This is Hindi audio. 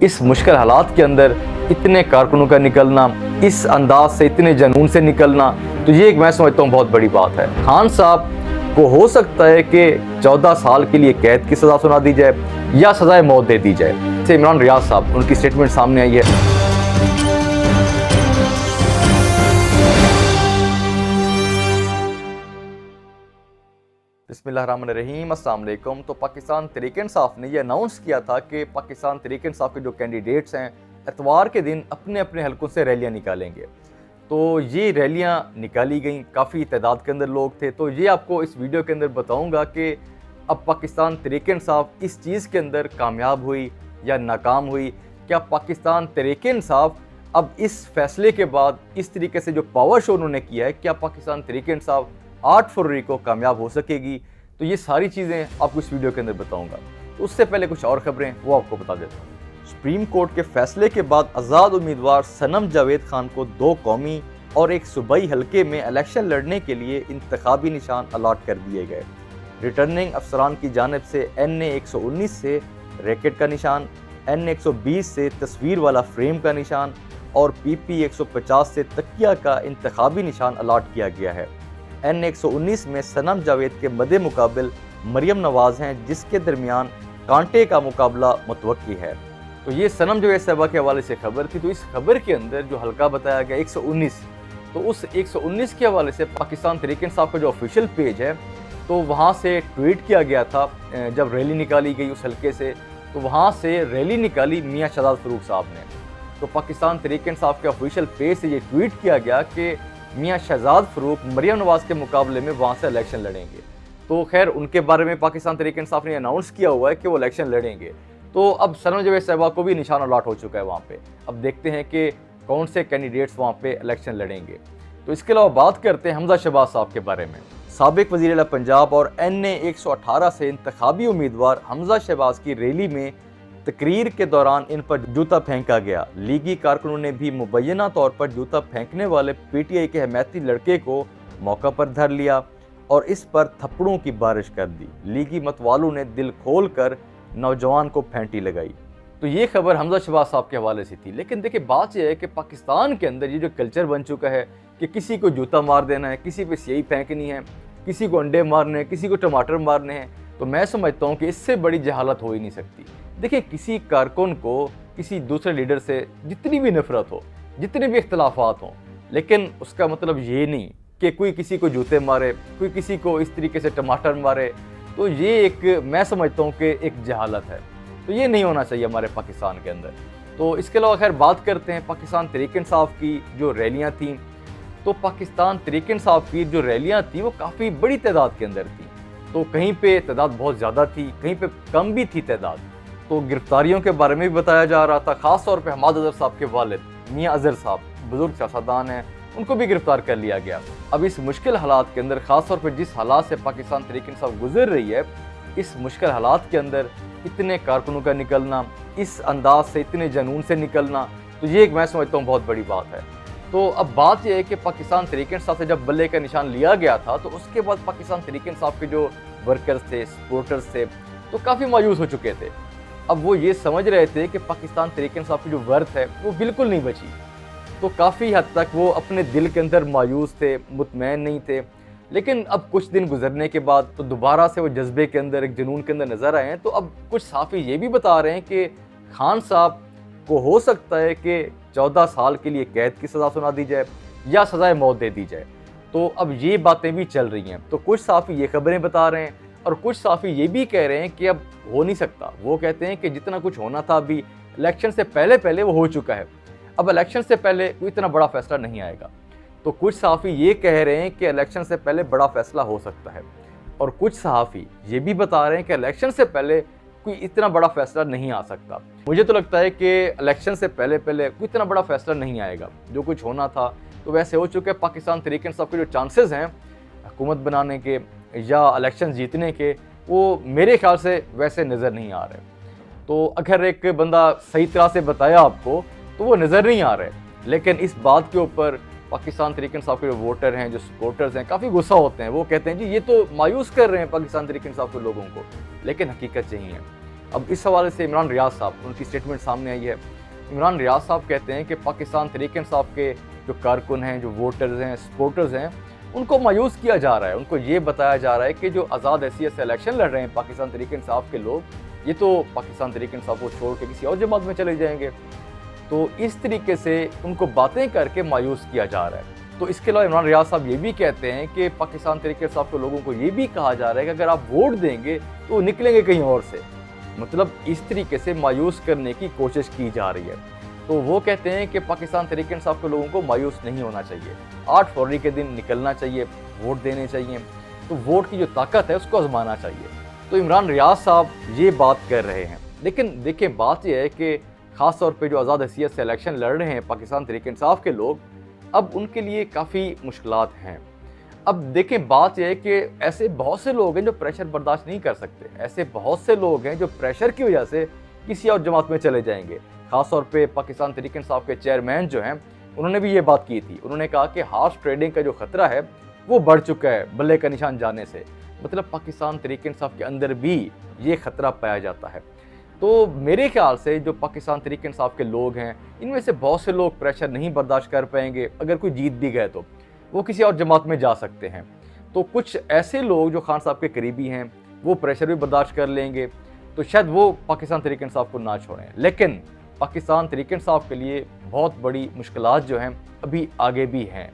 इस मुश्किल हालात के अंदर इतने कारकुनों का निकलना, इस अंदाज से, इतने जुनून से निकलना, तो ये एक मैं समझता हूँ बहुत बड़ी बात है। खान साहब को हो सकता है कि 14 साल के लिए कैद की सज़ा सुना दी जाए या सज़ाए मौत दे दी जाए। जैसे इमरान रियाज साहब, उनकी स्टेटमेंट सामने आई है। बिस्मिल्लाहिर्रहमानिर्रहीम, अस्सलाम वालेकुम। तो पाकिस्तान तहरीक-ए-इंसाफ ने यह अनाउंस किया था कि पाकिस्तान तहरीक-ए-इंसाफ के जो कैंडिडेट्स हैं एतवार के दिन अपने अपने हलकों से रैलियां निकालेंगे। तो ये रैलियां निकाली गई, काफ़ी तादाद के अंदर लोग थे। तो ये आपको इस वीडियो के अंदर बताऊंगा कि अब पाकिस्तान तहरीक-ए-इंसाफ इस चीज़ के अंदर कामयाब हुई या नाकाम हुई। क्या पाकिस्तान तहरीक-ए-इंसाफ अब इस फैसले के बाद इस तरीके से जो पावर शो उन्होंने किया है, क्या पाकिस्तान तहरीक-ए-इंसाफ 8 फरवरी को कामयाब हो सकेगी? तो ये सारी चीज़ें आपको इस वीडियो के अंदर बताऊंगा। तो उससे पहले कुछ और खबरें वो आपको बता देता हूँ। सुप्रीम कोर्ट के फैसले के बाद आज़ाद उम्मीदवार सनम जावेद खान को 2 कौमी और 1 सूबाई हलके में इलेक्शन लड़ने के लिए इंतखाबी निशान अलॉट कर दिए गए। रिटर्निंग अफसरान की जानिब से NA 119 से रैकेट का निशान, NA 120 से तस्वीर वाला फ्रेम का निशान और PP 150 से तकिया का इंतखाबी निशान अलॉट किया गया है। NA 119 में सनम जावेद के मद्दे मुकाबिल मरियम नवाज़ हैं, जिसके दरमियान कांटे का मुकाबला मुतवक्की है। तो ये सनम जावेद साहबा के हवाले से खबर थी। तो इस खबर के अंदर जो हल्का बताया गया 119, तो उस 119 के हवाले से पाकिस्तान तहरीक-ए-इंसाफ का जो ऑफिशियल पेज है, तो वहाँ से ट्वीट किया गया था। जब रैली निकाली गई उस हल्के से, तो वहाँ से रैली निकाली मियाँ शहजाद फरूक साहब ने। तो पाकिस्तान तहरीक-ए-इंसाफ के ऑफिशियल पेज से ये ट्वीट किया गया कि मियाँ शहजाद फरूक मरियम नवाज़ के मुकाबले में वहाँ से इलेक्शन लड़ेंगे। तो खैर उनके बारे में पाकिस्तान तहरीक-ए-इंसाफ ने अनाउंस किया हुआ है कि वो इलेक्शन लड़ेंगे। तो अब सनम जावेद साहबा को भी निशान अलॉट हो चुका है वहाँ पे। अब देखते हैं कि कौन से कैंडिडेट्स वहाँ पे इलेक्शन लड़ेंगे। तो इसके अलावा बात करते हैं हमजा शहबाज साहब के बारे में। साबिक वज़ीर आला पंजाब और NA 118 से इंतखाबी उम्मीदवार हमजा शहबाज की रैली में तकरीर के दौरान इन पर जूता फेंका गया। लीगी कारकुनों ने भी मुबैना तौर पर जूता फेंकने वाले PTI के हमायती लड़के को मौका पर धर लिया और इस पर थप्पड़ों की बारिश कर दी। लीगी मतवालों ने दिल खोल कर नौजवान को फेंटी लगाई। तो ये खबर हमजा शहबाज साहब के हवाले से थी। लेकिन देखिए, बात यह है कि पाकिस्तान के अंदर ये जो कल्चर बन चुका है कि किसी को जूता मार देना है, किसी पे स्याही फेंकनी है, किसी को अंडे मारने हैं, किसी को टमाटर मारने हैं, तो मैं समझता हूँ कि इससे बड़ी जहालत हो ही नहीं सकती। देखिए, किसी कारकुन को किसी दूसरे लीडर से जितनी भी नफरत हो, जितने भी इख्तलाफात हों, लेकिन उसका मतलब ये नहीं कि कोई किसी को जूते मारे, कोई किसी को इस तरीके से टमाटर मारे। तो ये एक मैं समझता हूँ कि एक जहालत है। तो ये नहीं होना चाहिए हमारे पाकिस्तान के अंदर। तो इसके अलावा खैर बात करते हैं पाकिस्तान तहरीक-ए-इंसाफ की जो रैलियाँ थीं। तो पाकिस्तान तहरीक-ए-इंसाफ की जो रैलियाँ थी वो काफ़ी बड़ी तादाद के अंदर थी। तो कहीं पे तादाद बहुत ज़्यादा थी, कहीं पे कम भी थी तादाद। तो गिरफ्तारियों के बारे में भी बताया जा रहा था। ख़ास तौर पे हमाद अज़हर साहब के वालिद मियाँ अज़हर साहब बुज़ुर्ग सियासतदान हैं, उनको भी गिरफ्तार कर लिया गया। अब इस मुश्किल हालात के अंदर, ख़ास तौर पर जिस हालात से पाकिस्तान तहरीक-ए-इंसाफ गुजर रही है, इस मुश्किल हालात के अंदर इतने कारकुनों का निकलना, इस अंदाज से, इतने जुनून से निकलना, तो ये एक मैं समझता हूँ बहुत बड़ी बात है। तो अब बात यह है कि पाकिस्तान तहरीक-ए-इंसाफ से जब बल्ले का निशान लिया गया था, तो उसके बाद पाकिस्तान तहरीक-ए-इंसाफ के जो वर्कर्स थे, सपोर्टर्स थे, तो काफ़ी मायूस हो चुके थे। अब वो ये समझ रहे थे कि पाकिस्तान तहरीक-ए-इंसाफ की जो वर्थ है वो बिल्कुल नहीं बची। तो काफ़ी हद तक वो अपने दिल के अंदर मायूस थे, मुतमैन नहीं थे। लेकिन अब कुछ दिन गुजरने के बाद तो दोबारा से वो जज्बे के अंदर, एक जुनून के अंदर नज़र आए हैं। तो अब कुछ सहाफ़ी ये भी बता रहे हैं कि खान साहब को हो सकता है कि 14 साल के लिए कैद की सज़ा सुना दी जाए या सज़ाए मौत दे दी जाए। तो अब ये बातें भी चल रही हैं। तो कुछ सहाफ़ी ये खबरें बता रहे हैं और कुछ सहाफ़ी ये भी कह रहे हैं कि अब हो नहीं सकता। वो कहते हैं कि जितना कुछ होना था अभी इलेक्शन से पहले पहले वो हो चुका है, अब इलेक्शन से पहले कोई इतना बड़ा फैसला नहीं आएगा। तो कुछ सहाफ़ी ये कह रहे हैं कि इलेक्शन से पहले बड़ा फैसला हो सकता है और कुछ सहाफ़ी ये भी बता रहे हैं कि इलेक्शन से पहले कोई इतना बड़ा फैसला नहीं आ सकता। मुझे तो लगता है कि इलेक्शन से पहले पहले कोई इतना बड़ा फैसला नहीं आएगा। जो कुछ होना था तो वैसे हो चुके। पाकिस्तान तहरीक-ए-इंसाफ के जो चांसेस हैं हुकूमत बनाने के या इलेक्शन जीतने के, वो मेरे ख्याल से वैसे नज़र नहीं आ रहे। तो अगर एक बंदा सही तरह से बताया आपको तो वो नज़र नहीं आ रहे। लेकिन इस बात के ऊपर पाकिस्तान तहरीक-ए-इंसाफ के जो वोटर हैं, जो सपोर्टर्स हैं, काफ़ी गुस्सा होते हैं। वो कहते हैं जी ये तो मायूस कर रहे हैं पाकिस्तान तहरीक-ए-इंसाफ के लोगों को, लेकिन हकीकत यही है। अब इस हवाले से इमरान रियाज साहब, उनकी स्टेटमेंट सामने आई है। इमरान रियाज साहब कहते हैं कि पाकिस्तान तहरीक इंसाफ के जो कारकुन हैं, जो वोटर्स हैं, सपोर्टर्स हैं, उनको मायूस किया जा रहा है। उनको ये बताया जा रहा है कि जो आज़ाद हैसियत से इलेक्शन लड़ रहे हैं पाकिस्तान तहरीक इंसाफ के लोग, ये तो पाकिस्तान तहरीक इंसाफ को छोड़ के किसी और जमात में चले जाएंगे। तो इस तरीके से उनको बातें करके मायूस किया जा रहा है। तो इसके अलावा इमरान रियाज साहब ये भी कहते हैं कि पाकिस्तान तहरीक इंसाफ के लोगों को ये भी कहा जा रहा है कि अगर आप वोट देंगे तो निकलेंगे कहीं और से। मतलब इस तरीके से मायूस करने की कोशिश की जा रही है। तो वो कहते हैं कि पाकिस्तान तहरीक इंसाफ के लोगों को मायूस नहीं होना चाहिए, 8 फरवरी के दिन निकलना चाहिए, वोट देने चाहिए। तो वोट की जो ताकत है उसको आजमाना चाहिए। तो इमरान रियाज साहब ये बात कर रहे हैं। लेकिन देखिए, बात यह है कि ख़ास तौर पे जो आज़ाद हैसियत से इलेक्शन लड़ रहे हैं पाकिस्तान तहरीक इंसाफ के लोग, अब उनके लिए काफ़ी मुश्किलात हैं। अब देखें, बात यह है कि ऐसे बहुत से लोग हैं जो प्रेशर बर्दाश्त नहीं कर सकते। ऐसे बहुत से लोग हैं जो प्रेशर की वजह से किसी और जमात में चले जाएंगे। ख़ास तौर पे पाकिस्तान तहरीक इंसाफ के चेयरमैन जो हैं, उन्होंने भी ये बात की थी। उन्होंने कहा कि हार्श ट्रेडिंग का जो ख़तरा है वो बढ़ चुका है बल्ले का निशान जाने से। मतलब पाकिस्तान तहरीक इंसाफ के अंदर भी ये ख़तरा पाया जाता है। तो मेरे ख्याल से जो पाकिस्तान तहरीक इंसाफ के लोग हैं, इनमें से बहुत से लोग प्रेशर नहीं बर्दाश्त कर पाएंगे। अगर कोई जीत भी गए तो वो किसी और जमात में जा सकते हैं। तो कुछ ऐसे लोग जो खान साहब के करीबी हैं, वो प्रेशर भी बर्दाश्त कर लेंगे, तो शायद वो पाकिस्तान तहरीक इंसाफ को ना छोड़ें। लेकिन पाकिस्तान तहरीक इंसाफ के लिए बहुत बड़ी मुश्किलात जो हैं अभी आगे भी हैं।